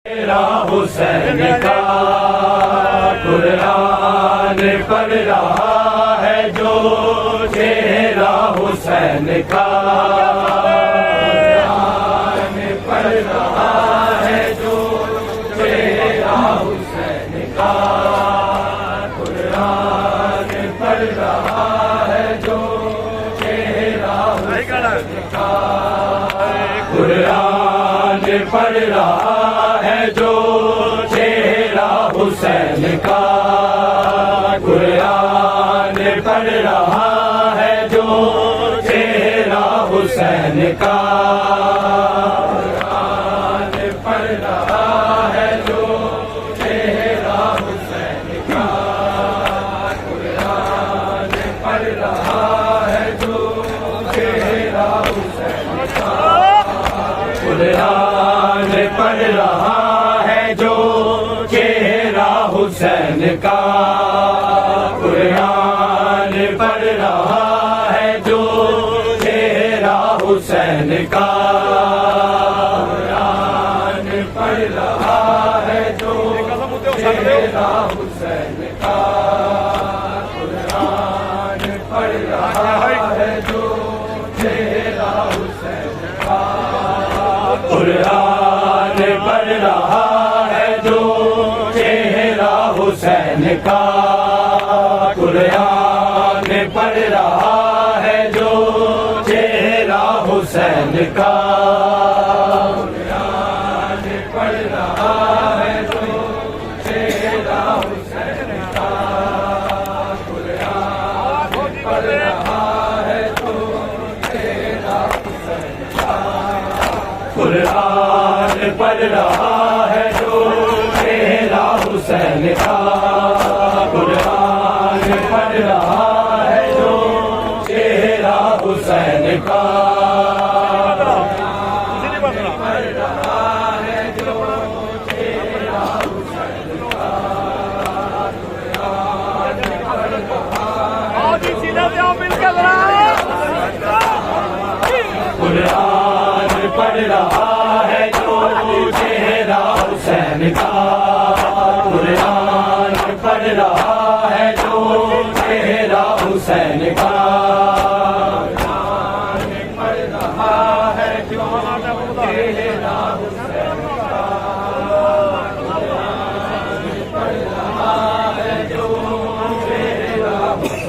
चेहरा हुसैन का कुरान पढ़ रहा है जो, चेहरा हुसैन का कुरान पढ़ रहा है जो, चेहरा हुसैन का कुरान पढ़ रहा है जो, चेहरा हुसैन का कुरान पढ़ रहा है जो, चेहरा हुसैन का कुरान पढ़ रहा है जो, चेहरा हुसैन का कुरान पढ़ रहा है जो, चेहरा हुसैन का कुरान पढ़ रहा है जो, चेहरा हुसैन का कुरान पढ़ रहा है जो, चेहरा हुसैन का कुरान पढ़ रहा है जो, चेहरा हुसैन का कुरान पढ़ रहा है जो, चेहरा हुसैन का कुरान पढ़ रहा है जो, चेहरा हुसैन का कुरान पढ़ रहा है जो, चेहरा हुसैन का कुरान पढ़ रहा है जो, चेहरा हुसैन का कुरान पढ़ रहा है जो, चेहरा हुसैन का कुरान पढ़ रहा है जो, चेहरा हुसैन का कुरान पढ़ रहा है जो, चेहरा हुसैन का कुरान पढ़ रहा है जो, चेहरा हुसैन का पढ़ रहा है जो, चेहरा हुसैन का कुरान पढ़ रहा है जो, कुरान पढ़ रहा है जो, चेहरा हुसैन का कुरान पढ़ रहा है जो, चेहरा हुसैन का कुरान पढ़ रहा है जो, चेहरा हुसैन का कुरान पढ़ रहा है जो, चेहरा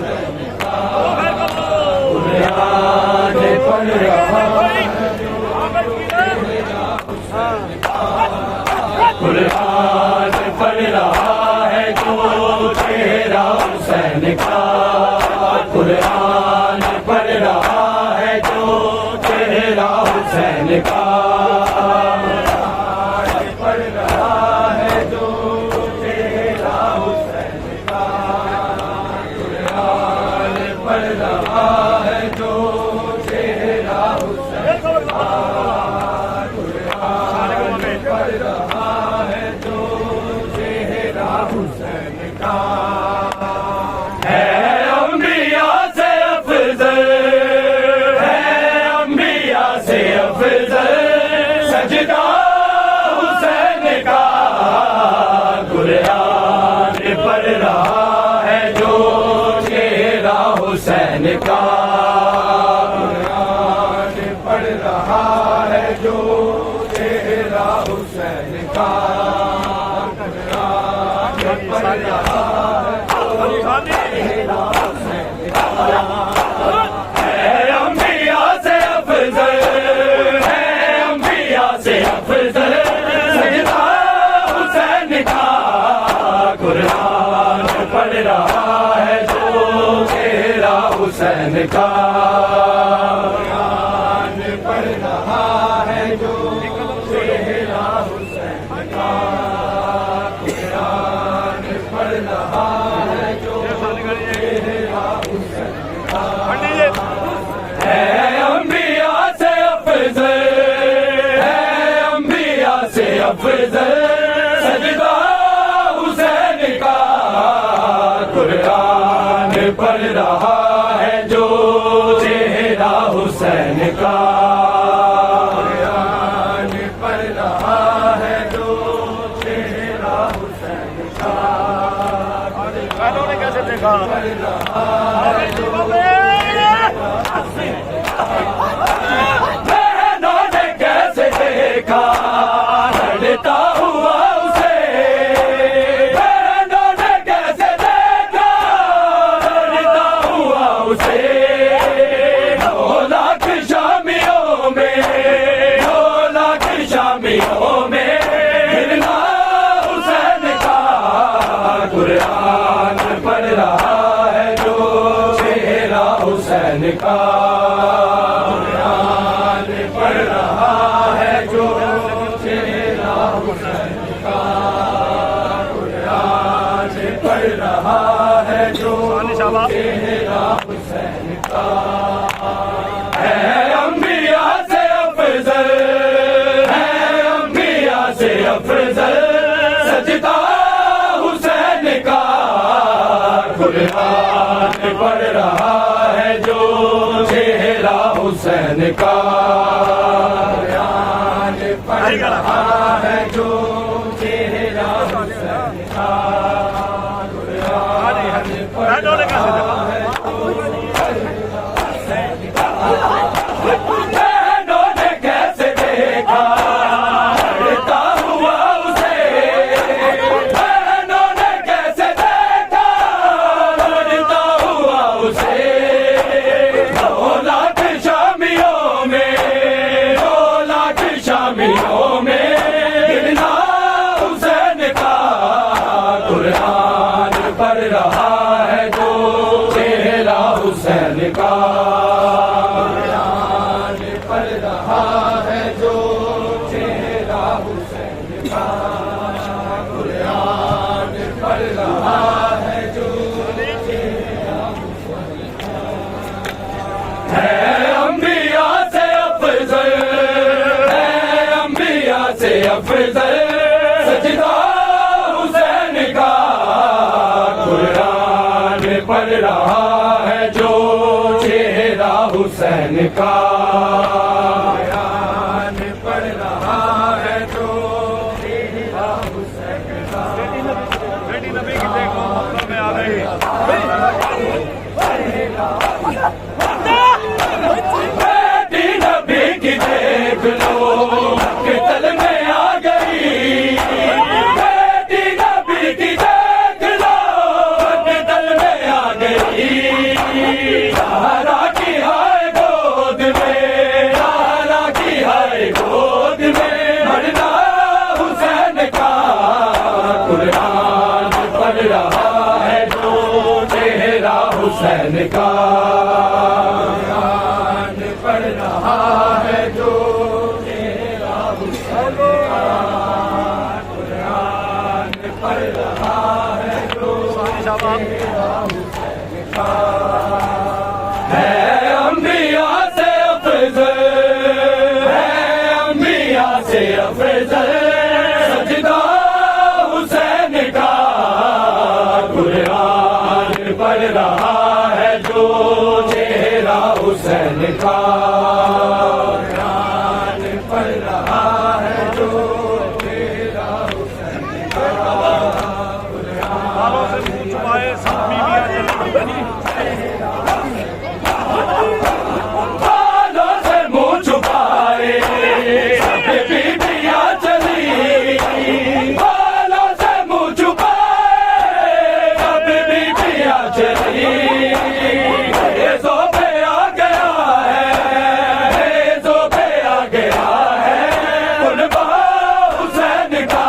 हुसैन का कुरान पढ़ रहा कुरान पढ़ रहा है जो, चेहरा हुसैन का कुरान पढ़ रहा है जो, चेहरा हुसैन का पढ़ रहा है जो, चेहरा हुसैन का कुरान पढ़ रहा है जो, चेहरा हुसैन का कुरान पढ़ रहा है जो, चेहरा हुसैन का है अंबिया से अफजल, है अंबिया से अफजल सजदा हुसैन का कुरान पढ़ रहा है जो, चेहरा हुसैन का कुरान पढ़ रहा है जो, चेहरा हुसैन का कुरान पढ़ रहा है जो, चेहरा हुसैन का है अंबिया से अफजल, है अंबिया से अफजल सजदा हुसैन का कुरान पढ़ रहा है जो, चेहरा हुसैन का कुरान पढ़ रहा है जो, चेहरा हुसैन का कुरान पढ़ रहा है जो, चेहरा हुसैन का है अंबिया से अफजल, है अंबिया से अफजल सजदा हुसैन का कुरान पढ़ रहा है जो, चेहरा हुसैन का कुरान पढ़ रहा है जो, देखा बहनों ने कैसे देखा लड़ता हुआ उसे, बहनों ने कैसे देखा लड़ता हुआ उसे। 2 लाख शामियों में, 2 लाख शामियों में गिरना हुसैन का। कुरान पढ़ रहा है जो चेहरा हुसैन का, कुरान पढ़ रहा है जो चेहरा हुसैन का, कुरान पढ़ रहा है जो चेहरा हुसैन का। है अंबिया से अफजल, है अंबिया से अफजल सजदा हुसैन का। कुरान पढ़ रहा है जो चेहरा हुसैन का, कुरान पढ़ रहा है जो चेहरा हुसैन का, कुरान पढ़ रहा है बहनों ने कैसे देखा लड़ता हुआ उसे, बहनों ने कैसे देखा लड़ता हुआ उसे। 2 लाख शामियों में, 2 लाख शामियों में गिरना हुसैन का। कुरान पढ़ रहा है जो चेहरा हुसैन का, कुरान पढ़ रहा है जो चेहरा हुसैन का, कुरान पढ़ रहा है जो चेहरा हुसैन का। है अंबिया से अफजल, है अंबिया से अफजल सजदा हुसैन का। कुरान पढ़ रहा है जो चेहरा हुसैन का, कुरान पढ़ रहा है जो चेहरा हुसैन का। बेटी नबी की देखो मतलब में आ गई बेटी नबी की देख लो कितल में आ गई, बेटी नबी की देख लो कितल में आ गई। सहारा की हाय गोद में, सहारा की हाय गोद में मरना हुसैन का। कुरान पढ़ रहा है जो चेहरा हुसैन का, कुरान पढ़ रहा है जो चेहरा हुसैन का, कुरान पढ़ रहा है जो चेहरा हुसैन का। है अंबिया से अफजल, है अंबिया से अफजल सजदा हुसैन का। कुरान पढ़ रहा है जो चेहरा हुसैन का, कुरान पढ़ रहा है जो चेहरा हुसैन का। बालों से मुंह छुपाए सब बीवियां चली बालों से मुंह छुपाए सब बीवियां चली, बालों से मुंह छुपाए सब बीवियां चली। रेज़ों पे आ गया है, रेज़ों पे आ गया है कुर्बा हुसैन का।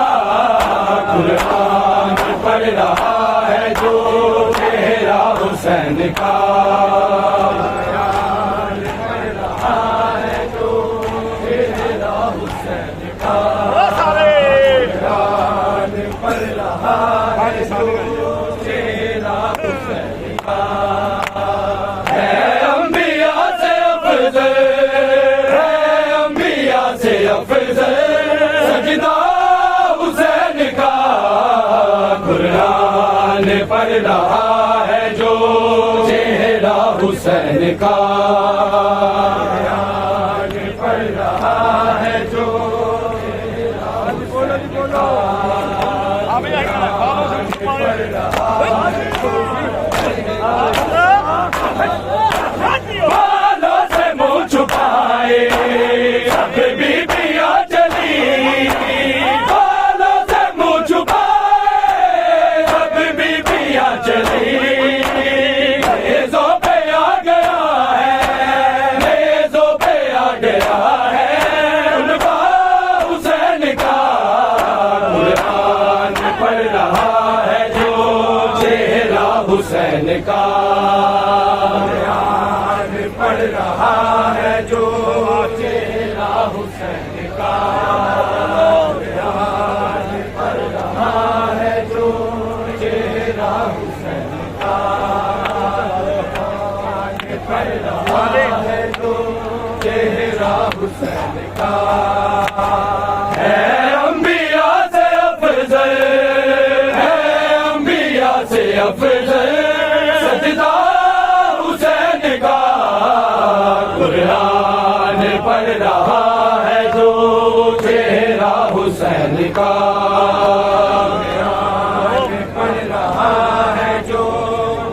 कुरान पढ़ रहा है जो चेहरा हुसैन का, कुरान पढ़ रहा है जो चेहरा हुसैन का, कुरान पढ़ रहा है जो चेहरा हुसैन का। है अंबिया से अफजल, है अंबिया से अफजल सजदा हुसैन का। कुरान पढ़ रहा है जो चेहरा हुसैन का, कुरान पढ़ रहा है जो चेहरा हुसैन का, बालों से मुंह छुपाए पढ़ रहा है जो हुसैन का है अंबिया से अफजल है अंबिया से अफजल सजदा हुसैन का कुरान पढ़ रहा है जो चेहरा हुसैन का कुरान पढ़ रहा है जो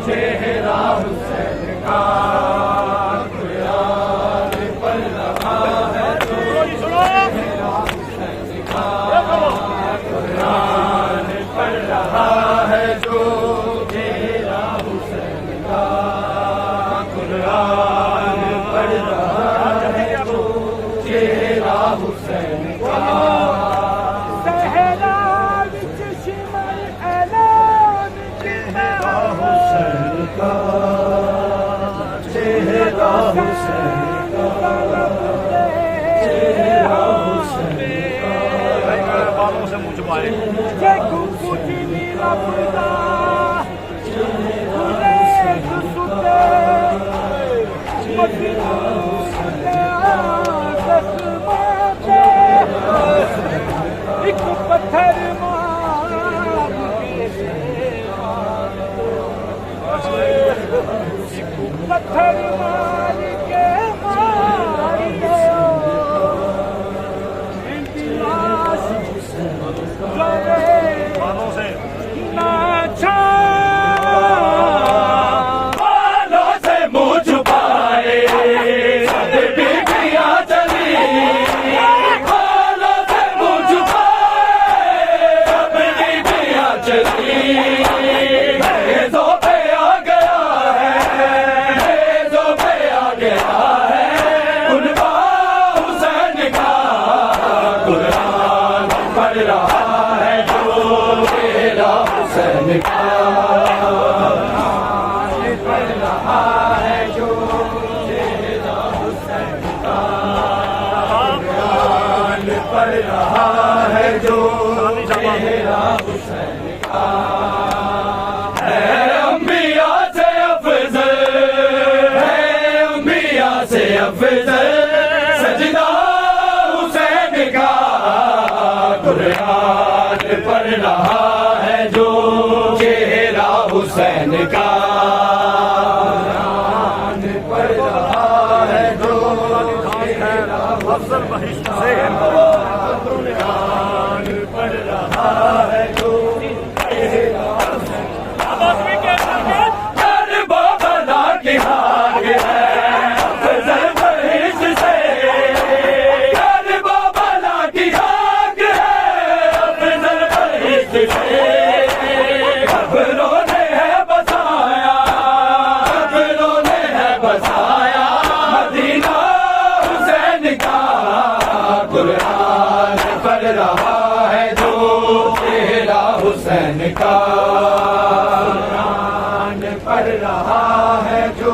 चेहरा हुसैन का कुरान पढ़ रहा है जो चेहरा हुसैन का कुरान पढ़ रहा है जो चेहरा हुसैन का कुरान पढ़ रहा है जो चेहरा हुसैन का सहरा विच शिमल ऐलान किया हुसैन का चेहरा हुसैन का चेहरा हुसैन बालों से मुंह छुपाए जे कुकुटी नीला पुरदा खुले सुते मदीना एक पत्थर मार पत्थर मार के मार गयो इनकी लाश जले बालों से नाचा बालों से मुंह छुपाए सब बीबियां चली बालों से मुंह छुपाए सब बीबियां चली भेजों पे आ गया है भेजों पे आ गया है उनका हुसैन का कुरान पढ़ रहा है जो तेरा हुसैन का पढ़ रहा है जो चेहरा हुसैन का कुरान पढ़ रहा है जो चेहरा हुसैन का है अंबिया से अफजल है अंबिया से अफजल सजदा हुसैन का कुरान पढ़ रहा है जो चेहरा हुसैन का कुरान पढ़ रहा है जो चेहरा अफजल बहिश्त से कुरान पढ़ रहा है जो चेहरा करबला की हार है अफजल बहिश्त से करबला की हार है अफजल बहिश्त से खबरों ने है बसाया खबरों ने है बसाया मदीना हुसैन का कुरान पढ़ रहा है जो चेहरा हुसैन का कुरान पढ़ रहा है जो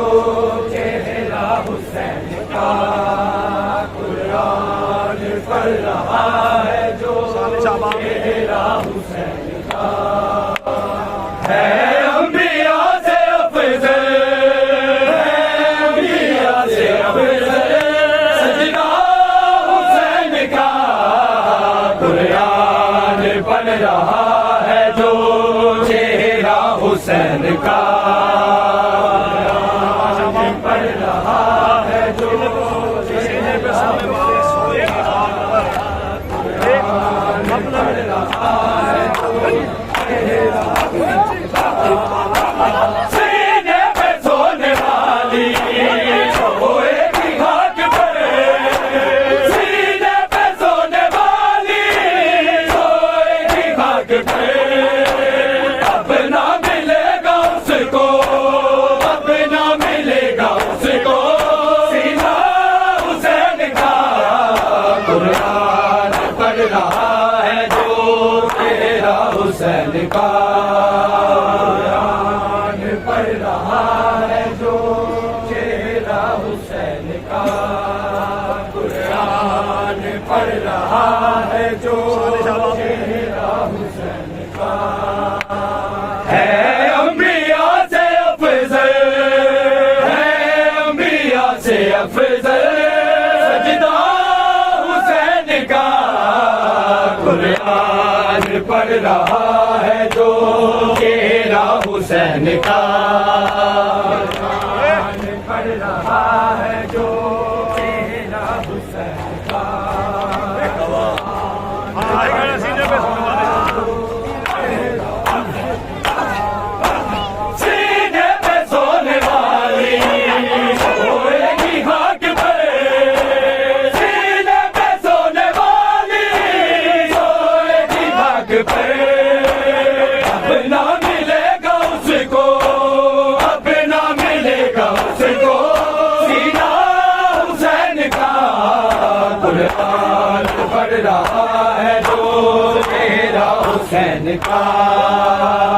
चेहरा हुसैन का कुरान पढ़ रहा है जो चेहरा हुसैन का है अंबिया से अफजल है अंबिया से अफजल सजदा हुसैन का कुरान पढ़ रहा है जो चेहरा हुसैन का कुरान पढ़ रहा है जो सीने पे सोने वाले सोए की खान पर एक पढ़ रहा है जो चेहरा सीने पे सोने वाली सोए की खाक पर सीने पे सोने वाली सोए की खाक पर अब ना मिलेगा उसको अब ना मिलेगा उसको सीना हुसैन का कुरान पढ़ रहा है जो तेरा हुसैन का कुरान पढ़ रहा है जो चेहरा हुसैन का कुरान पढ़ रहा है जो चेहरा हुसैन का है अंबिया से अफजल है अंबिया से अफजल सजदा रहा है जो चेहरा हुसैन का, पढ़ रहा है जो चेहरा हुसैन का। सीने पे सोने वाली सोएगी खाक पर, सीने पे सोने वाली सोएगी खाक पर। अब ना मिलेगा उसको, अब ना मिलेगा उसको सीना हुसैन का। कुरान पढ़ रहा है जो चेहरा हुसैन का,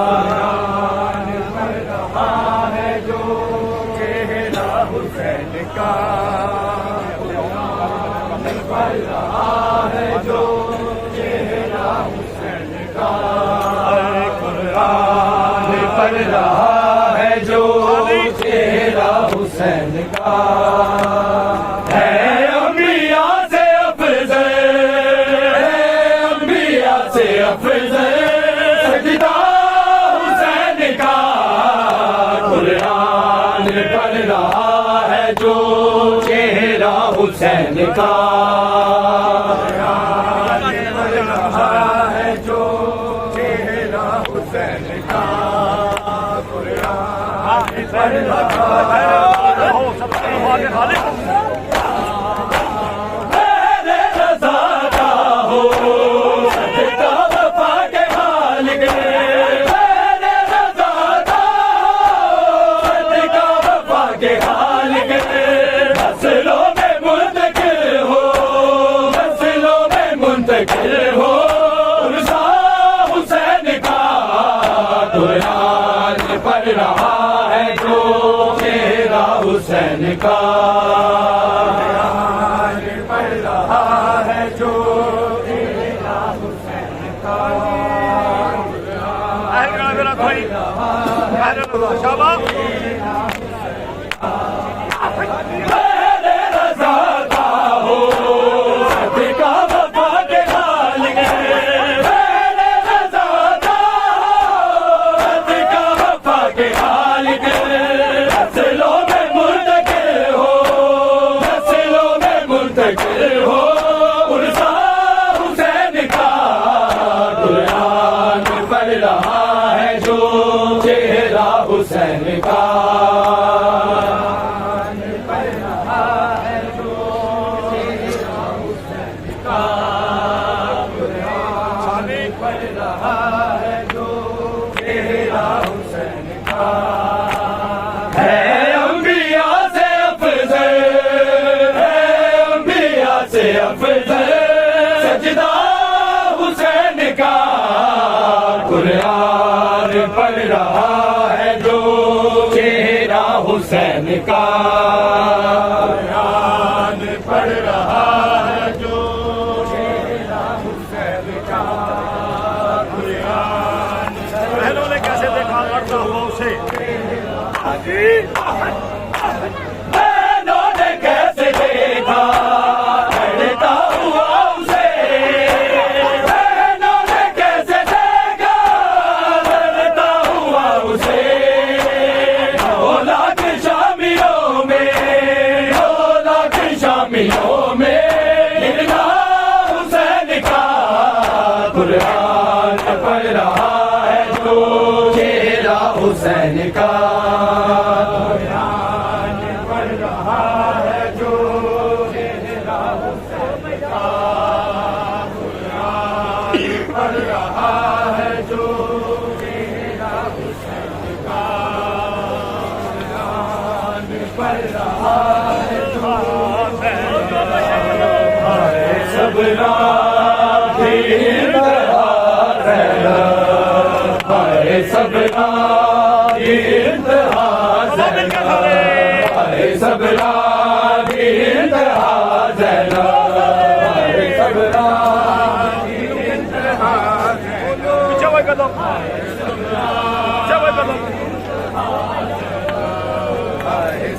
कुरान पढ़ रहा है जो चेहरा हुसैन का, कुरान पढ़ रहा है जो चेहरा हुसैन का, कुरान पढ़ रहा है जो चेहरा हुसैन का। है अंबिया से अफजल, है अंबिया से अफजल सजदा हुसैन का। कुरान पढ़ रहा है जो चेहरा हुसैन का, कुरान पढ़ रहा है जो चेहरा हुसैन का, कुरान पढ़ रहा है। मेरे रज़ा का हो सदका वफा के मालिक, मेरे रज़ा का सदका वफा के मालिक। फसलों में मुंतकिल हो, फसलों में मुंतकिल हो उर्सा हुसैन का। कुरान पढ़ रहा है जो चेहरा हुसैन का, कुरान पढ़ रहा है जो चेहरा हुसैन का। मेरे रज़ा का हो सदका वफा के मालिक, मेरे रज़ा का सदका वफा के मालिक। फसलों में मुंतकिल हो, फसलों में मुंतकिल हो उर्सा हुसैन का। कुरान पढ़ रहा है जो चेहरा हुसैन का, कुरान पढ़ रहा है जो चेहरा हुसैन का, कुरान पढ़ रहा है जो चेहरा हुसैन का। है अंबिया से अफजल, है अंबिया से अफजल सजदा हुसैन का। कुरान पढ़ रहा है जो चेहरा हुसैन का, कुरान पढ़ रहा है जो चेहरा हुसैन का। कुरान पहलों ने कैसे देखा लड़ता हुआ उसे, बहनों ने कैसे देखा लड़ता हुआ उसे, बहनों ने कैसे देखा लड़ता हुआ उसे। 2 लाख शामियों में, 2 लाख शामियों में गिरना हुसैन का। कुरान पढ़ रहा है जो चेहरा हुसैन का, कुरान पढ़ रहा है जो चेहरा हुसैन का, कुरान पढ़ रहा है जो चेहरा हुसैन का, कुरान पढ़ रहा है जो सबरा सबरा इंतहा सबरा इंतहा सबरा जवाब कदम जवाब कदम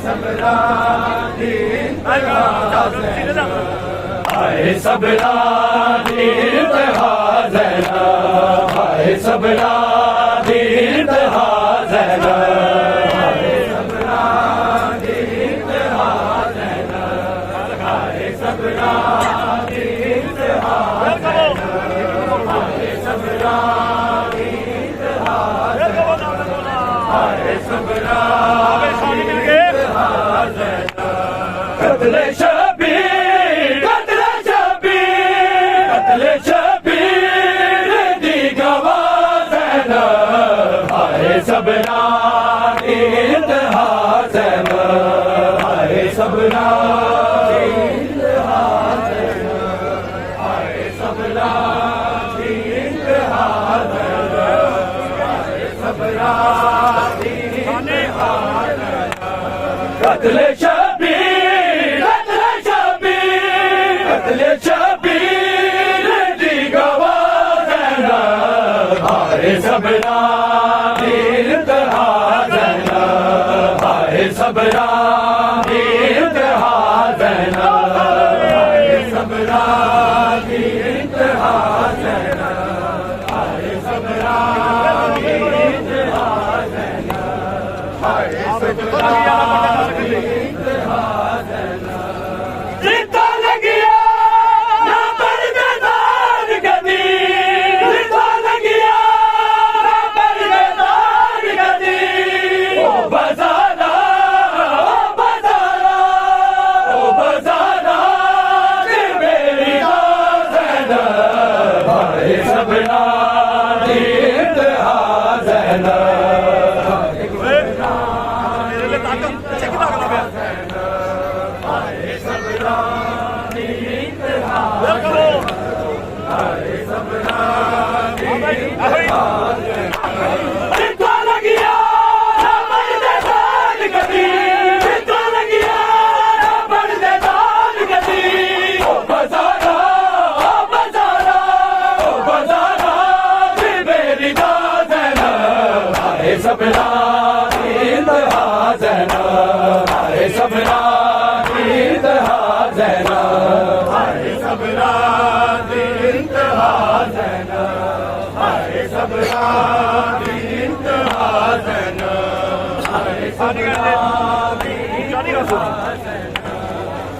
सबरा सबरा इंतहा हाय सबरा दी इंतहा ज़ैनब, हाय सबरा दी इंतहा ज़ैनब, हाय सबरा दी इंतहा ज़ैनब, हाय सबरा दी इंतहा ज़ैनब, हाय सबरा दी इंतहा ज़ैनब। कत्ले शबीर, कत्ले शबीर, कत्ले शबीर दी गवाह ज़ैनब, हाय सबरा दी इंतहा ज़ैनब, हाय सबरा दी इंतहा ज़ैनब, हाय सबरा दी इंतहा ज़ैनब, हाय सबरा दी इंतहा ज़ैनब। कत्ले शबीर, कत्ले शबीर, कत्ले शबीर दी गवाह ज़ैनब, हाय सबरा दी इंतहा ज़ैनब, हाय सबरा दी इंतहा ज़ैनब, हाय सबरा दी इंतहा ज़ैनब, हाय सबरा दी इंतहा ज़ैनब, हाय सबरा दी इंतहा ज़ैनब। जिंदा लगिया ना परदेदार कदी, जिंदा लगिया ना परदेदार कदी, ओ बज़ारा, ओ बज़ारा, ओ बज़ारा दी मेरी ज़ैनब, हाय सबरा दी इंतहा ज़ैनब। जिंदा लगिया ना परदेदार कदी, जिंदा लगिया ना परदेदार कदी, ओ बज़ारा, ओ बज़ारा, ओ बज़ारा दी मेरी ज़ैनब, हाय सबरा दी इंतहा ज़ैनब, हाय सबरा दी इंतहा ज़ैनब, हाय सबरा दी इंतहा ज़ैनब, हाय सबरा दी इंतहा ज़ैनब, हाय सबरा दी इंतहा ज़ैनब।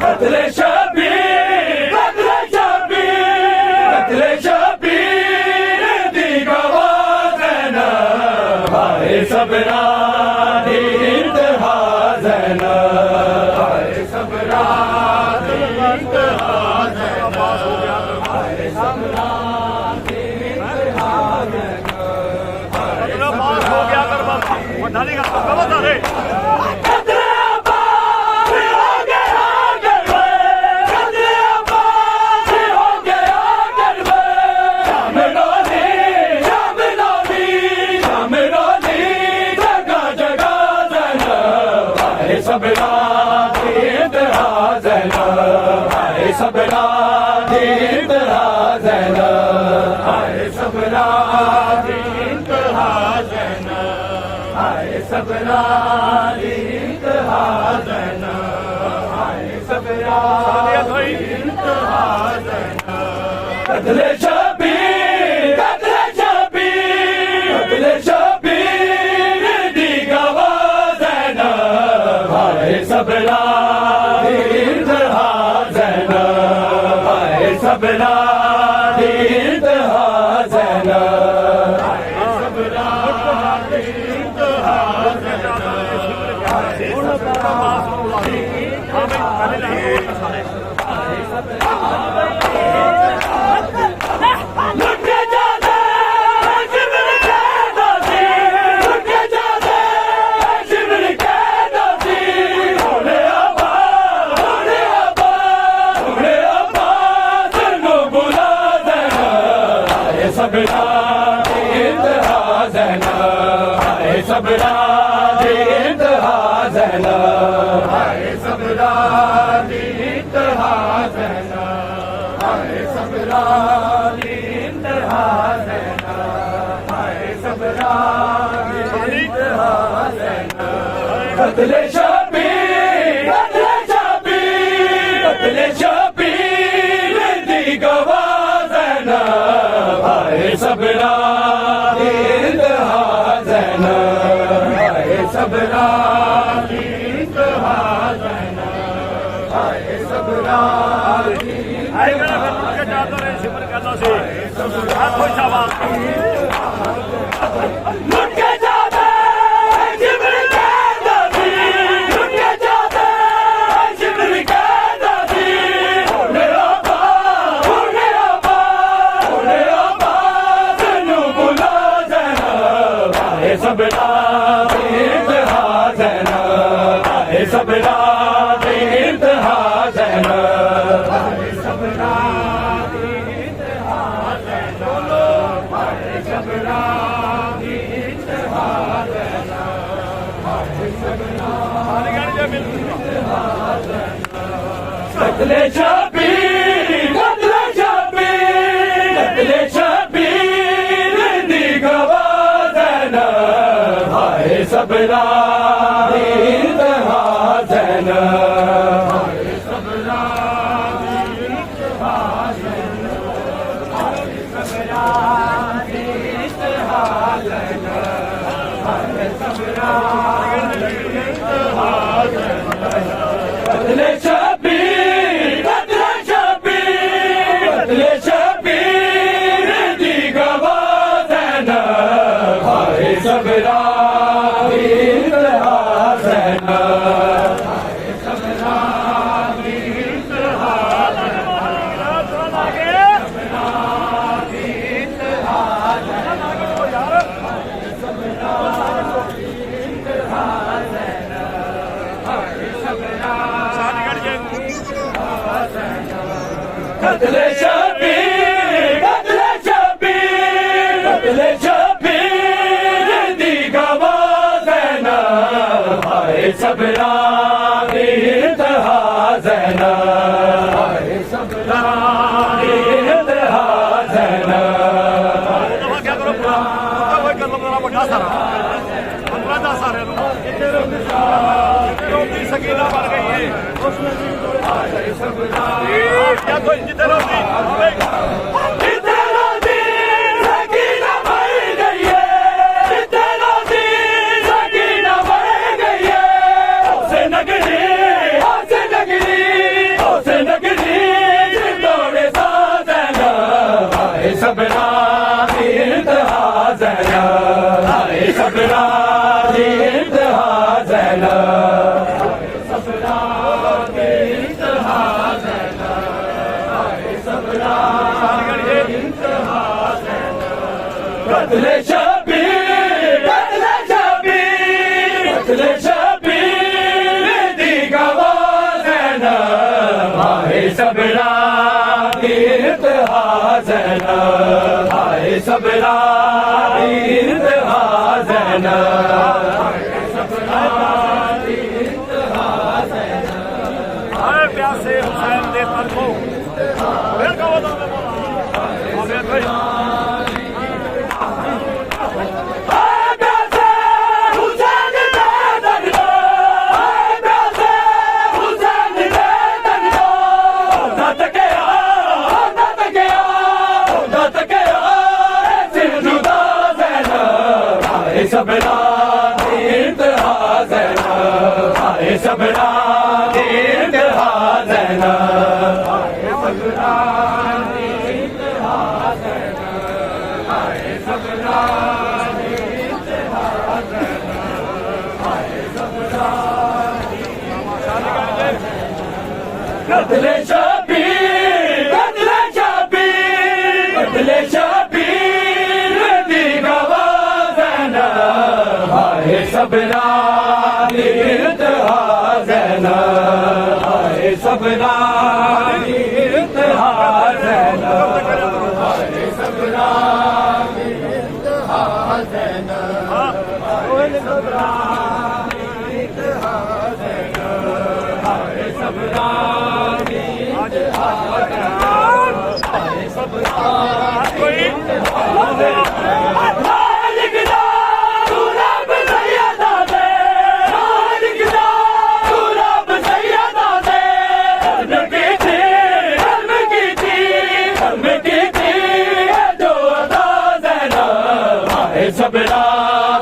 कत्ले शबीर, कत्ले शबीर, कत्ले शबीर दी गवाह ज़ैनब, हाय सबरा दी इंतहा ज़ैनब, हाय सबरा दी इंतहा ज़ैनब, हाय सबरा दी इंतहा ज़ैनब, हाय सबरा हो गया कर बाबा वो डालेगा बाबा डाले कत्ले अब्बास हो गया गरबे, कत्ले अब्बास हो गया गरबे, शामिलोनी, शामिलोनी, शामिलोनी जगह जगह ज़ैनब, हाय सबरा दी इंतहा ज़ैनब, हाय सबरा दी इंतहा ज़ैनब, हाय सबरा दी इंतहा ज़ैनब, हाय सबरा दी इंतहा ज़ैनब, हाय सबरा दी इंतहा ज़ैनब। कत्ले शबीर, कत्ले शबीर, कत्ले शबीर दी गवाह ज़ैनब, हाय सबरा दी इंतहा ज़ैनब, हाय सबरा दी इंतहा ज़ैनब, हाय सबरा दी इंतहा ज़ैनब, हाय सबरा दी इंतहा ज़ैनब, हाय सबरा लुटे जाते शिविर के दोषी, लुटे जाते शिविर के दोषी, होले अब्बा, होले अब्बा, होले अब्बा तेनू बुला ज़ैनब, हाय सबरा दी इंतहा ज़ैनब, हाय सबरा दी इंतहा ज़ैनब, हाय सबरा दी इंतहा ज़ैनब, हाय सबरा दी इंतहा ज़ैनब, हाय सबरा दी इंतहा ज़ैनब। कत्ले शबीर, कत्ले शबीर, कत्ले शबीर दी गवाह ज़ैनब, हाय सबरा सबरा की इंतहा ज़ैनब, हाय सबरा की आएगा ना फिर उनके जाता रहे सिमर करना से आप कोई सवाल लुट के जाते हैं जिब्र के दादी, लुट के जाते हैं जिब्र के दादी, होने आबा तेनू बुला ज़ैनब, हाय सबरा की इंतहा ज़ैनब, हाय सबरा की इंतहा ज़ैनब, हाय सबरा की इंतहा ज़ैनब, हाय सबरा की इंतहा ज़ैनब, हाय सबरा कत्ले शबीर, कत्ले शबीर, कत्ले शबीर दी गवाह ज़ैनब, हाय सबरा की इंतहा ज़ैनब, हाय सबरा की इंतहा ज़ैनब, हाय सबरा की इंतहा ज़ैनब, हाय सबरा की इंतहा ज़ैनब, कत्ले शबीर, कत्ले शबीर, कत्ले शबीर दी गवाह ज़ैनब, हाय सबरा की इंतहा ज़ैनब, हाय सबरा की इंतहा ज़ैनब, सबरा की इंतहा ज़ैनब, हाय सबरा की इंतहा ज़ैनब, हाय सबरा कत्ले शबीर, कत्ले शबीर, कत्ले शबीर दी गवाह ज़ैनब, हाय सबरा की इंतहा ज़ैनब, हाय सबरा की इंतहा ज़ैनब, क्या करो कोई कर लो मेरा बड़ा सारा 15 सारे लोग रोटी सकीना बन गई है हाय सबरा क्या कोई जितने रोटी जितना दिन सकीना मर गई है, जितना दिन सकीना मर गई है, उसे नगरी, उसे नगरी, उसे नगरी जिंदोड़े सा ज़ैनब, हाय सबरा की इंतहा ज़ैनब, हाय सबरा की इंतहा ज़ैनब, हाय सबरा की इंतहा ज़ैनब, हाय सबरा की इंतहा ज़ैनब, कत्ले शबीर, कत्ले शबीर, कत्ले शबीर दी गवाह ज़ैनब, हाय सबरा की इंतहा ज़ैनब, हाय सबरा की इंतहा ज़ैनब, हाय सबरा की इंतहा ज़ैनब, हाय प्यासे हुसैन दे पर को फिर कहो तो मैं बोला हाय प्यासे हुसैन दे दगलो, हाय प्यासे हुसैन दे दगलो, दत गया, दत गया, दत गया सिर जुदा ज़ैनब, हाय सबरा की इंतहा ज़ैनब, हाय सबरा की इंतहा ज़ैनब, हाय सबरा की इंतहा ज़ैनब, हाय सबरा की इंतहा ज़ैनब, हाय सबरा कत्ले शबीर, कत्ले शबीर, कत्ले शबीर दी गवाह ज़ैनब, हाय सबरा की इंतहा ज़ैनब, हाय सबरा की इंतहा ज़ैनब, हाय सबरा की इंतहा ज़ैनब, हाय सबरा की इंतहा ज़ैनब, हाय सबरा की इंतहा ज़ैनब, हाय सबरा की इंतहा ज़ैनब, लिखना तू रब सैयदा दे, लिखना तू रब सैयदा दे, कर्म की थी, कर्म की थी, कर्म की थी जो अदा ज़ैनब, हाय सबरा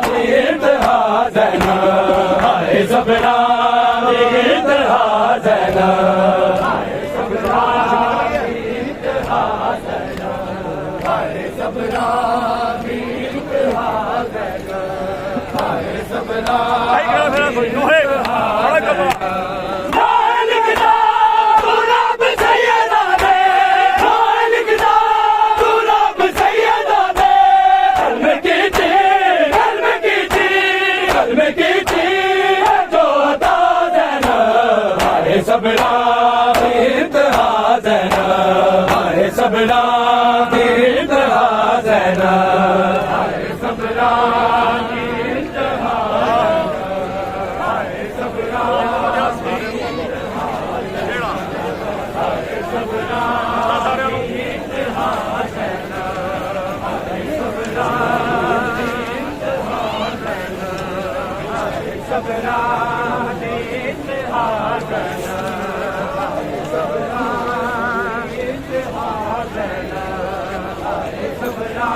की इंतहा ज़ैनब, सबरा इंतहा ज़ैनब आए सबरा इंतहा ज़ैनब आए सबरा इंतहा ज़ैनब आए सबरा सबरा इंतहा ज़ैनब आए सबरा इंतहा ज़ैनब आए सबरा इंतहा आए सबरा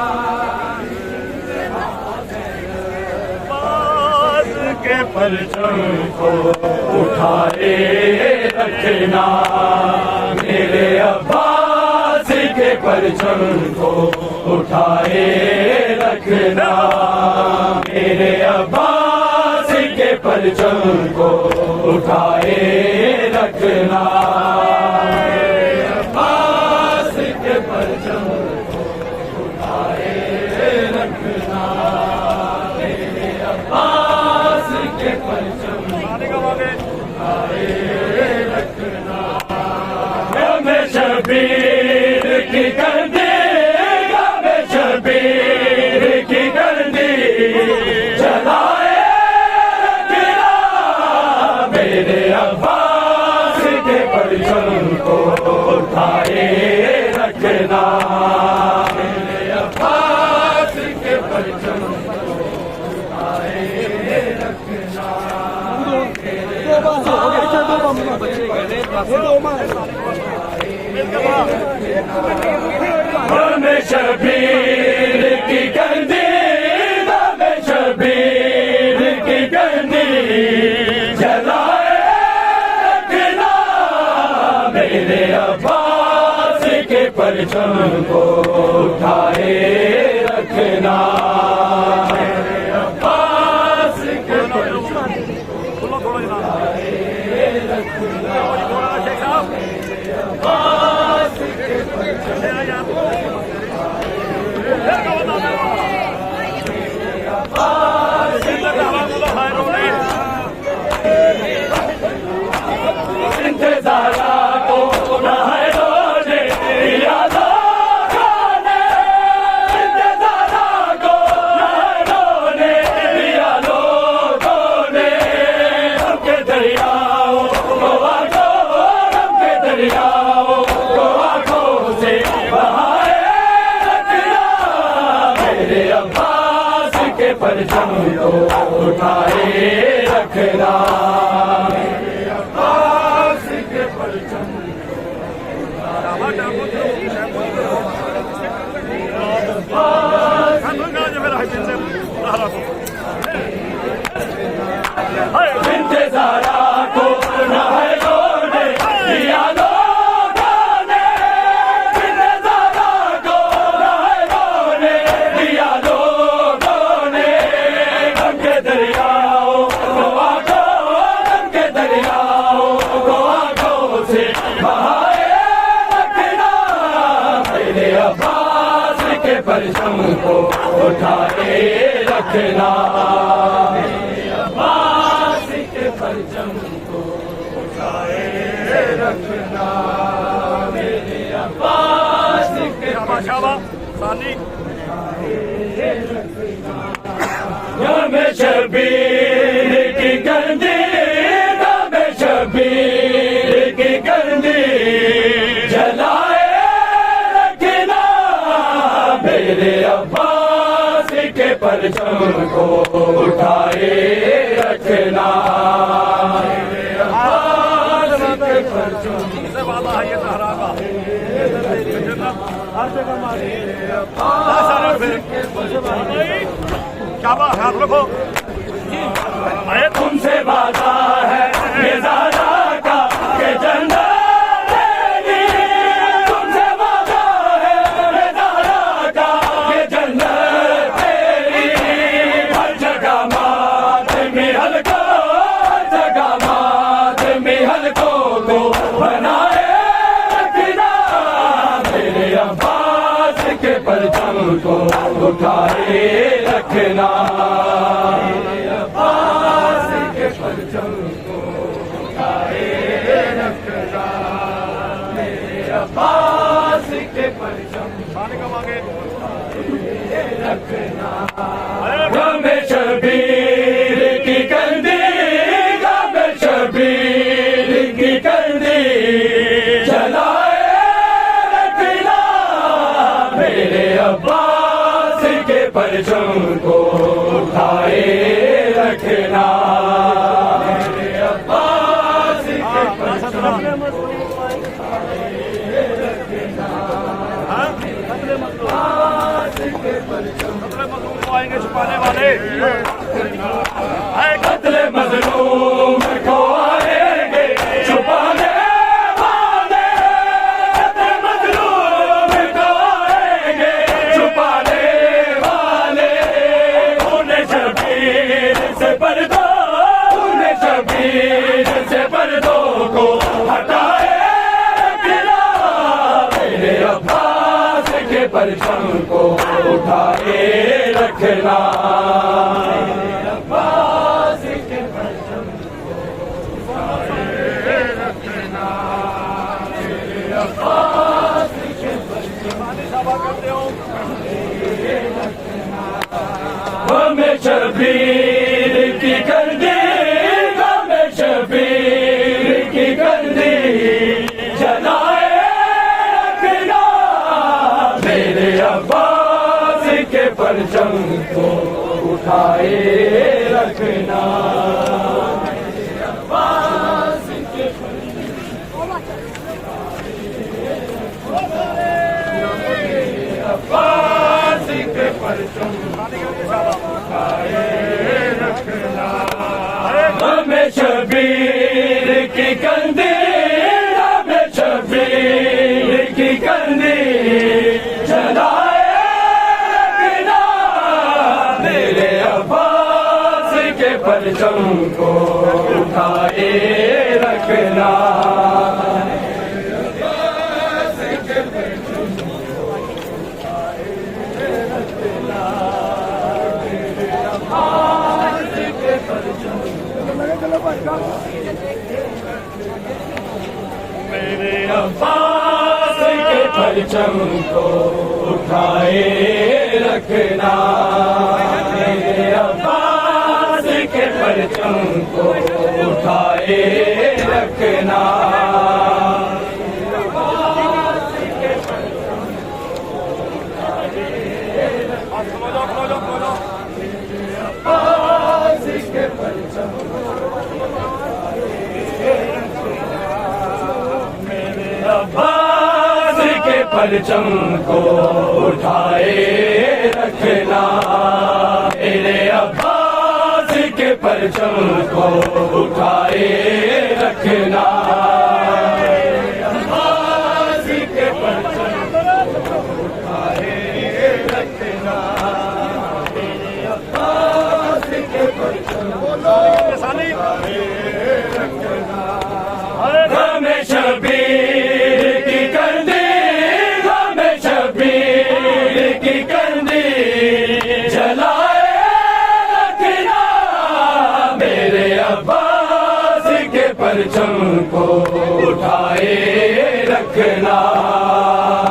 के परचम को उठाए रखना मेरे अब्बास के परचम को उठाए रखना मेरे अब्बास के परचम को उठाए रखना मेरे अब्बास के परचम को उठाए रखना मेरे अब्बास के परचम उठाए रखना मैं शबीर की कर देगा मैं शबीर की कर दी जलाए रखना मेरे अब्बास के परचम को उठाए रखना मेरे अब्बास के परचम मैं शबीर की कंदी मैं शबीर की कंदी जलाए रखना मेरे अब्बास के परचम को उठाए रखना मेरे अब्बास के परचम को उठाए रखना अब्बास के परचम इंतज़ारा को न है रोने दिया लोगों ने इंतज़ारा को न है रोने दिया लोगों ने हमके दरियाओं को आंखों हमके दरियाओं को आंखों से बहाए रखना मेरे अब्बास के परचम को उठाए रखना मेरे अब्बास के परचम इंतज़ारा को न है रोने दिया लोगों ने इंतज़ारा को न है रोने दिया लोगों ने हमके दरियाओं को आंखों हमके दरियाओं को आंखों से बहाए रखना मेरे अब्बास के परचम को उठाए रखना मेरे अब्बास के परचम को उठाए रखना मेरे अब्बास के मैं शबीर की कंदी मैं शबीर की कंदी जलाए रखना मेरे अब्बास के परचम को उठाए रखना मेरे अब्बास के परचम से वादा है ये सहरा का हर जगह मारे क्या बात हाथ रखो तुमसे वादा रखना अब्बास के परचम को उठाए रखना मेरे अब्बास के परचम पानी का मांगे रखना गमे शबीर की कंदी गमे शबीर की कंदी जलाए रखना मेरे अब्बास के परचम को उठाए रखना मेरे अब्बास के परचम आएंगे छुपाने वाले कत्ले मजलूम को आएंगे छुपाने वाले कत्ले मजलूम को आएंगे छुपाने वाले उन्हें शबीर से पर्दो उन्हें शबीर से पर्दों को हटाए रखना मेरे अब्बास के परचम को उठाए रखना अब्बास के परचम को उठाए रखना मेरे अब्बास के परचम हमें शबीर की कंदी हमें शबीर की कंदी जलाए रखना मेरे अब्बास के परचम को उठाए रखना मेरे अब्बास के अब्बास के परचम उठाए रखना हमें शबीर की कंदी हमें शबीर की कंदी जलाए रखना मेरे अब्बास के परचम को उठाए रखना मेरे अब्बास के परचम को उठाए रखना मेरे अब्बास के परचम को उठाए रखना अब्बास के परचम अब्बास के परचम को उठाए रखना मेरे अब्बास के परचम को उठाए रखना अब्बास के परचम को उठाए रखना मेरे अब्बास के परचम को उठाए रखना हमें शबीर की कंदी हमें शबीर की कंदी जलाए रखना मेरे अब्बास के परचम को उठाए रखना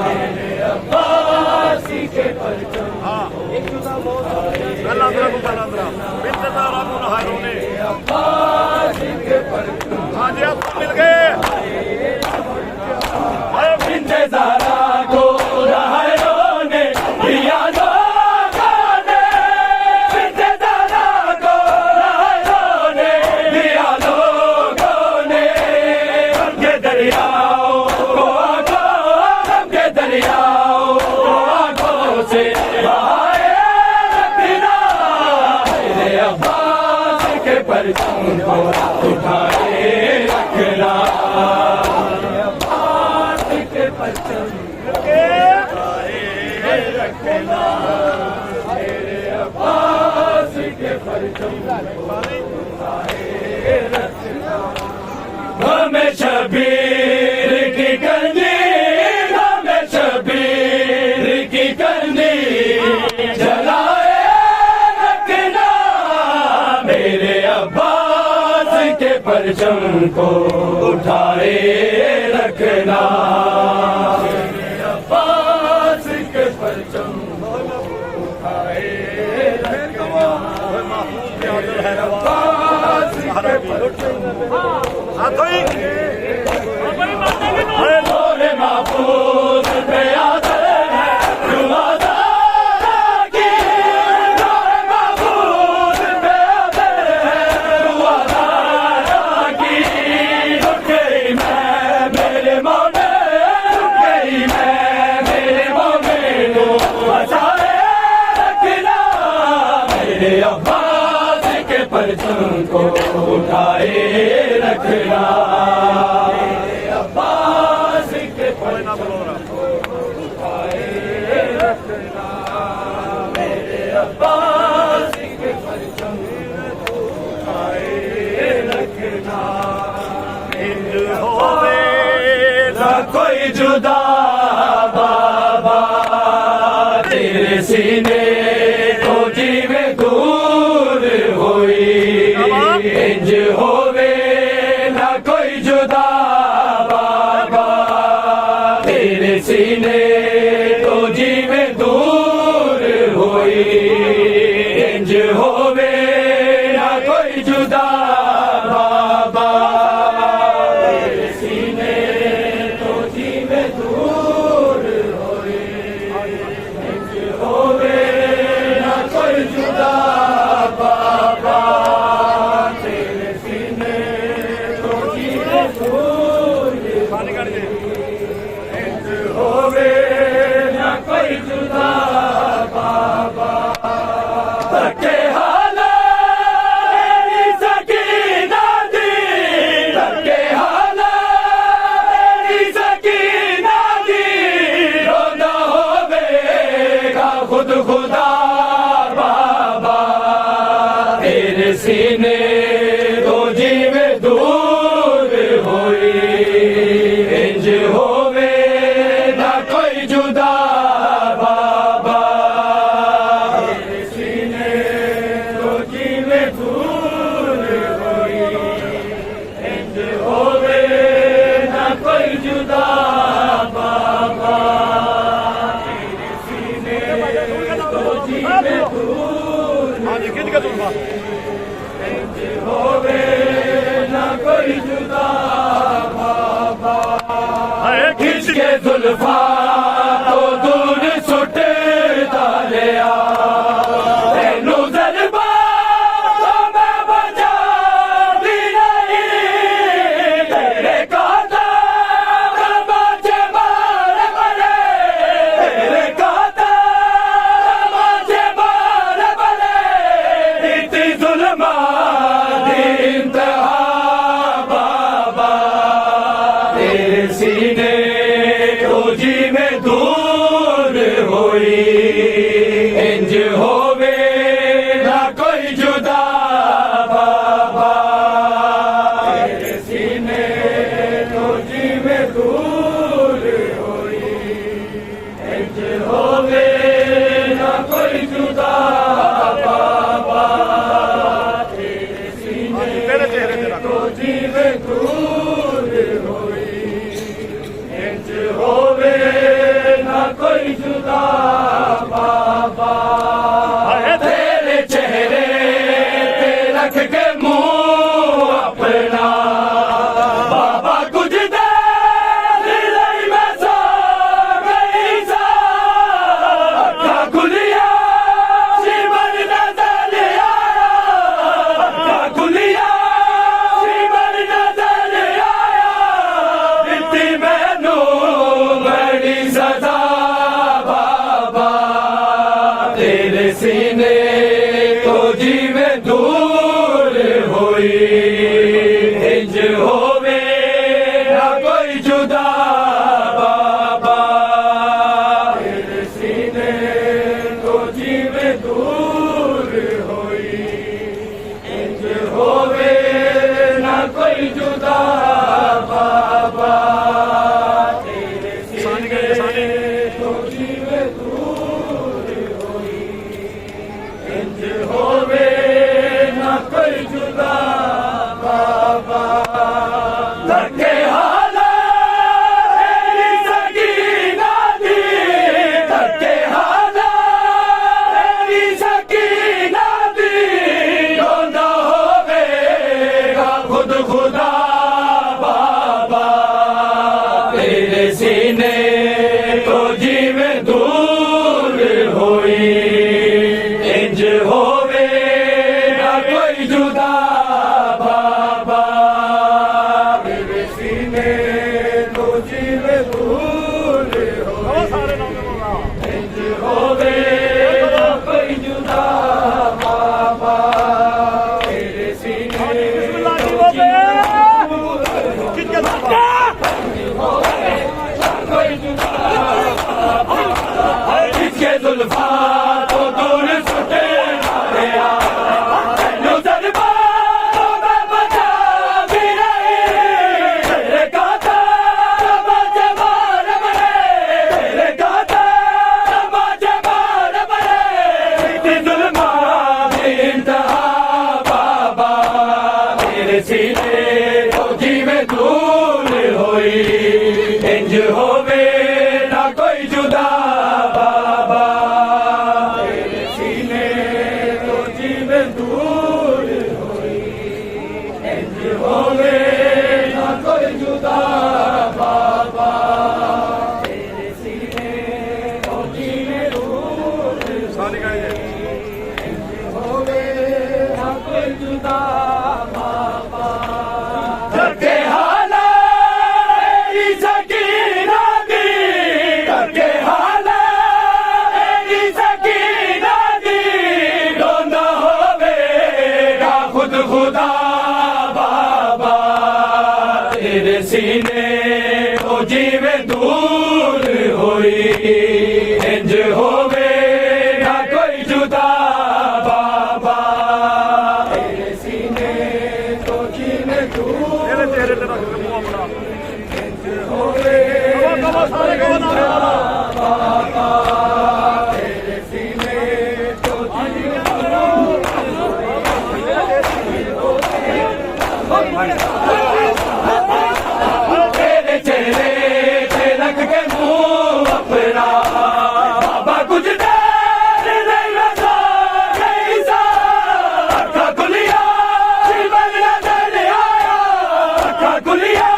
मेरे अब्बास के परचम अब्बास के परचम हाँ जी आपको मिल गए इंतज़ारा को रहरों ने दिया लोगों ने इंतज़ारा को रहरों ने दिया लोगों ने गम के दरियाओं को आंखों से बहाए रखना मेरे अब्बास के परचम को उठाए रखना अब्बास के परचम रखना मेरे अब्बास के परचम हमें शबीर की कंदी हमें शबीर की कंदी जलाए परचम को उठाए रखना, अब्बास के परचम को उठाए रखना, अब्बास के परचम मोरे महफूज पे आदर है रुआदार की, मोरे महफूज पे आदर है रुआदार की। लुट गई मैं मेरे मौले, लुट गई मैं मेरे मौले को बचाए रखना, मेरे अब्बास के परचम को उठाए रखना, अब्बास के परचम को उठाए रखना, मेरे अब्बास के परचम को उठाए रखना। इंज होवे ना कोई जुदा बाबा तेरे सीने तो जीवे दूर हुई, इंज होवे ना कोई जुदा बाबा तेरे सीने तो जीवे दूर हुई, इंज होवे ना कोई जुदा बाबा तेरे सीने तो जीवे दूर हुई, इंज होवे ना कोई जुदा बाबा तेरे सीने तो जीवे दूर इंज होवे ना कोई जुदा बाबा। धक्के हाला मेरी सकीना दी, धक्के हाला मेरी सकीना दी, रोना होवेगा खुद खुदा बाबा तेरे सीने तो जीवे दूर हुई, इंज होवे ना कोई जुदा बाबा तेरे सीने तो जीवे दूर हुई, इंज होवे ना कोई जुदा बाबा तेरे सीने तो जीवे दूर होवे ना कोई जुदा बाबा। खिंच के जुल्फा तो दूर सुट डालिया, तेनू जरबा तो मैं बचा भी नहीं, तेरे कांटा बाजे मार बने, तेरे कांटा बाजे मार बने, इतनी जुल्मा दी इंतहा बाबा तेरे सीने तो जी में दूर हुई, इंज होवे ना कोई जुदा बाबा तेरे सीने तो जी में दूर हुई, इंज होवे ना कोई जुदा बाबा तेरे सीने तो जी में दूर हुई, इंज होवे ना कोई जुदा बाबा। तेरे चेहरे पे रख के मुंह अपना बाबा कुछ देर लई मैं सो गई सा, अखा खुलिया शिवर नजर आया, अखा खुलिया शिवर नजर आया, इतनी मैनू बड़ी सजा बाबा तेरे सीने तो जी में दूर हुई, इंज होवे ना कोई जुदा बाबा तेरे सीने तो जी में दूर हुई, इंज होवे ना कोई जुदा बाबा तेरे सीने तो जी में दूर हुई, इंज होवे ना कोई जुदा बाबा। दूर होई इंज होवे ना कोई जुदा बाबा तेरे सीने को जीने दूर सारी गाड़ी है होवे ना कोई जुदा बाबा करके हाला मेरी सकीना दी करके हाला मेरी सकीना दी रोंदा होवेगा खुद खुदा बाबा तेरे सीने को जीवे दूर होई इंज होवेगा कोई जुदा बाबा तेरे सीने को जीवे दूर तेरे चेहरे ते रख के मुंह अपना होवे कहो सारे कहो ना तेरे सीने को जीवे तेरे चेहरे पे रख के मुंह अपना बाबा कुछ देर नहीं बचा नहीं सा अखा खुलिया जीवन नजर आया अखा खुलिया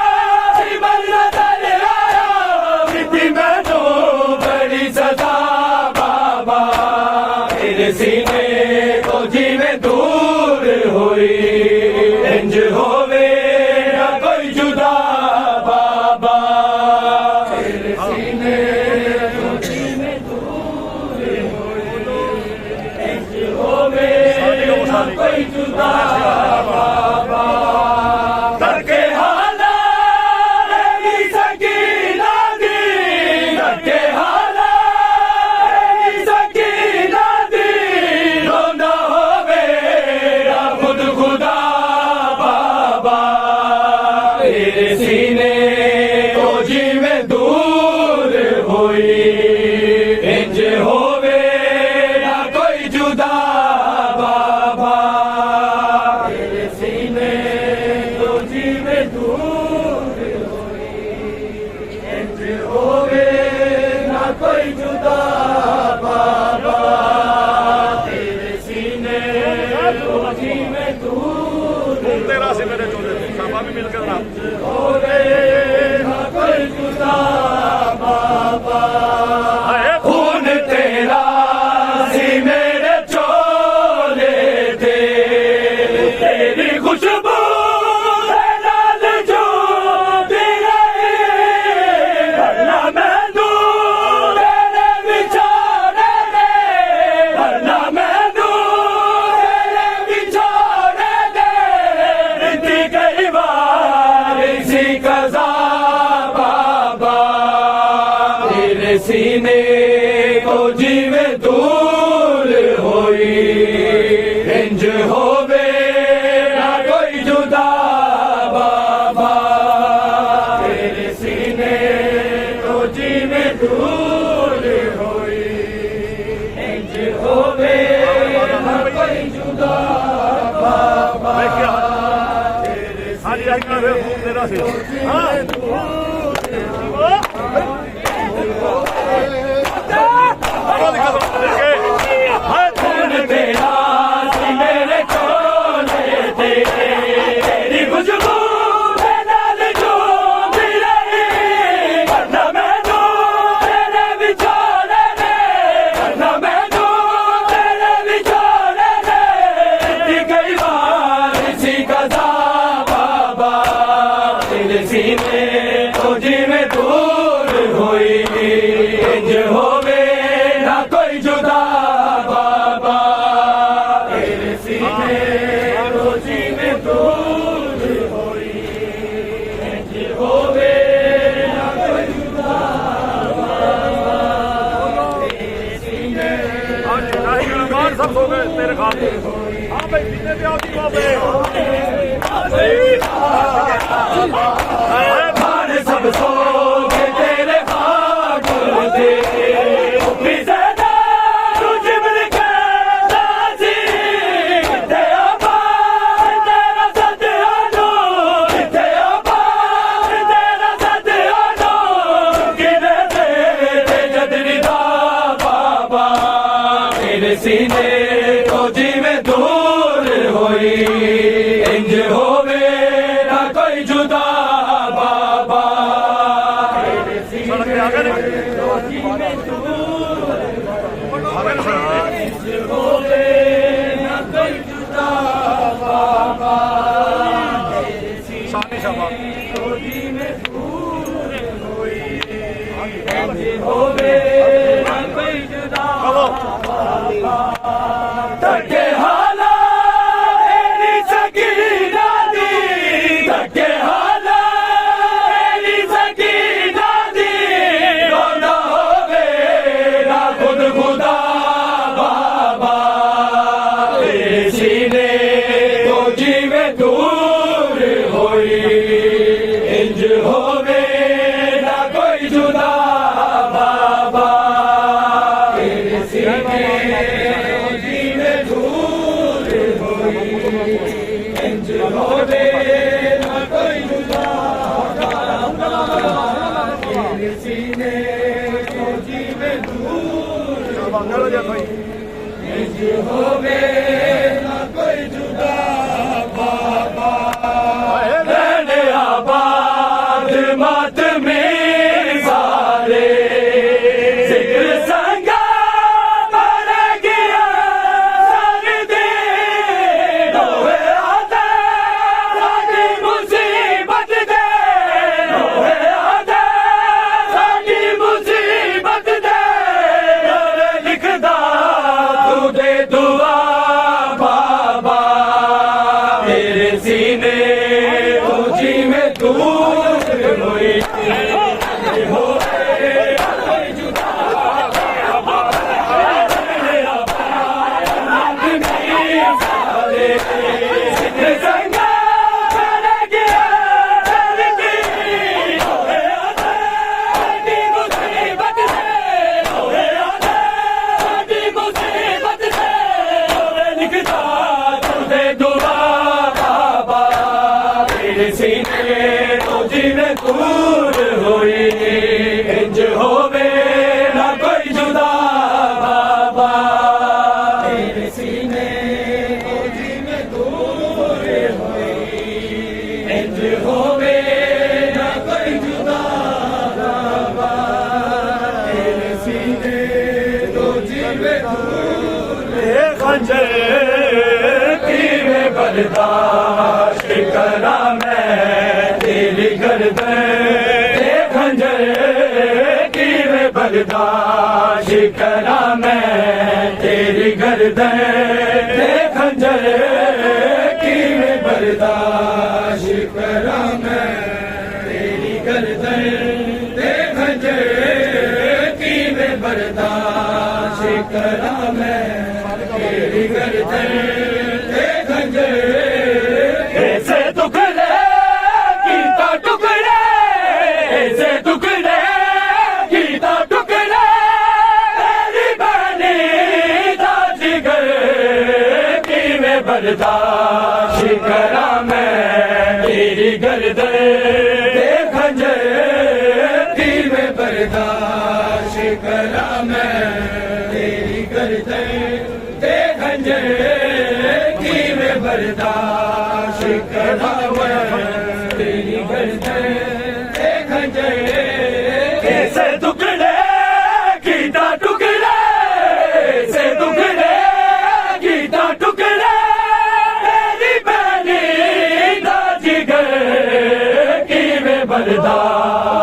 जीवन नजर आया मिट्टी में तो बड़ी सजा बाबा तेरे सीने को जीवे दूर हुई इंज होवे ना कोई जुदा बाबा तेरे सीने को जीवे दूर हुई इंज होवे ना कोई जुदा बाबा करके हाला मेरी सकीना दी करके हाला मेरी सकीना दी रोंदा होवेगा खुद खुदा बाबा तेरे सीने को जीवे दूर हुई इंज होवे ना कोई जुदा बाबा तेरे सीने को जीवे दूर हुई इंज होवे ना कोई जुदा बाबा तेरे सीने को जीवे दूर तेरा से मेरे चोले शाबा भी मिलकर ना होवे ना कोई जुदा बाबा खून तेरा सी मेरे चोले थे तेरी खुशबू है लाल जो तेरे वरना मैं दूर तेरे बिछोड़े दे वरना मैं दूर तेरे बिछोड़े दे इतनी कई बार इसी कज़ा बाबा तेरे सीने को जीवे दूर होई इंज होवे ना कोई जुदा बाबा तेरे सीने को जीवे दूर होई इंज होवे ना कोई जुदा बाबा हाँ जी आई कर तेरा से हाँ खून तेरा सी मेरे चोले थे तेरी खुशबू है लाल जो तेरे वरना मैं दूर तेरे बिछोड़े दे वरना मैं दूर तेरे बिछोड़े दे इतनी कई बार इसी कज़ा बाबा तेरे सीने को जीवे दूर हुई इंज होवे ना कोई जुदा बाबा तेरे सीने को जीवे दूर हुई इंज होवे ना कोई जुदा बाबा तेरे सीने हाँ जी नहीं गुणगान सब हो गए तेरे खाते हाँ भाई सीने पे आती बाबे भार सब सो के तेरे हाथ थे सीने को जीवे दूर इंज होवे ना कोई जुदा बाबा सड़क पे आ गए ना? आ गए ना सड़क पे? होवे ना कोई जुदा बाबा सानी शाबाश। होवे ना कोई जुदा चलो धक्के हाला एरी सकीना दी धक्के हाला एरी सकीना दी रोना होवे ना खुद खुदा बाबा तेरे सीने तो जीवे दूर होई इंज होवे ना कोई जुदा बाबा तेरे सीने जीवे दूर होई इंज होवे ना कोई जुदा तेरे सीने तो जीवे दूर चलो जा भाई। इंज होवे ना कोई जुदा बाबा रहने आबाद मत में सारे जिक्र संगा मर गया संग दे रोए आदा साडी मुसीबत दे रोए आदा साडी मुसीबत दे लिखदा तू दे दुआ बाबा तेरे सीने तू जी में दूर हुई सीने तो जीवे दूर हुई इंज होवे ना कोई जुदा बाबा तेरे सीने तो जीवे दूर हुई इंज होवे ना कोई जुदा बाबा तेरे सीने तो जीवे दूर खंजर की में बर्दाश्त करा तेरी गर्दन खंजर की में बर्दाश्त करा मैं तेरी गर्दन खंजर की में बर्दाश्त करा मैं तेरी गर्दन खंजर की में बर्दाश्त करा मैं तेरी गर्दन खंजर ऐसे टुकड़े गीता टुकड़े ऐसे टुकड़े गीता टुकड़े तेरी बनी जिगर की मैं बर्दाश्त करा मैं तेरी गर्दन खंजर की मैं बर्दाश्त करा मैं तेरी गर्दन खंजर की मैं बर्दाश्त करा मैं तेरी गर्दन खंजर कैसे टुकड़े गीता टुकड़े ऐसे टुकड़े गीता टुकड़े तेरी बनी जिगर की मैं बर्दाश्त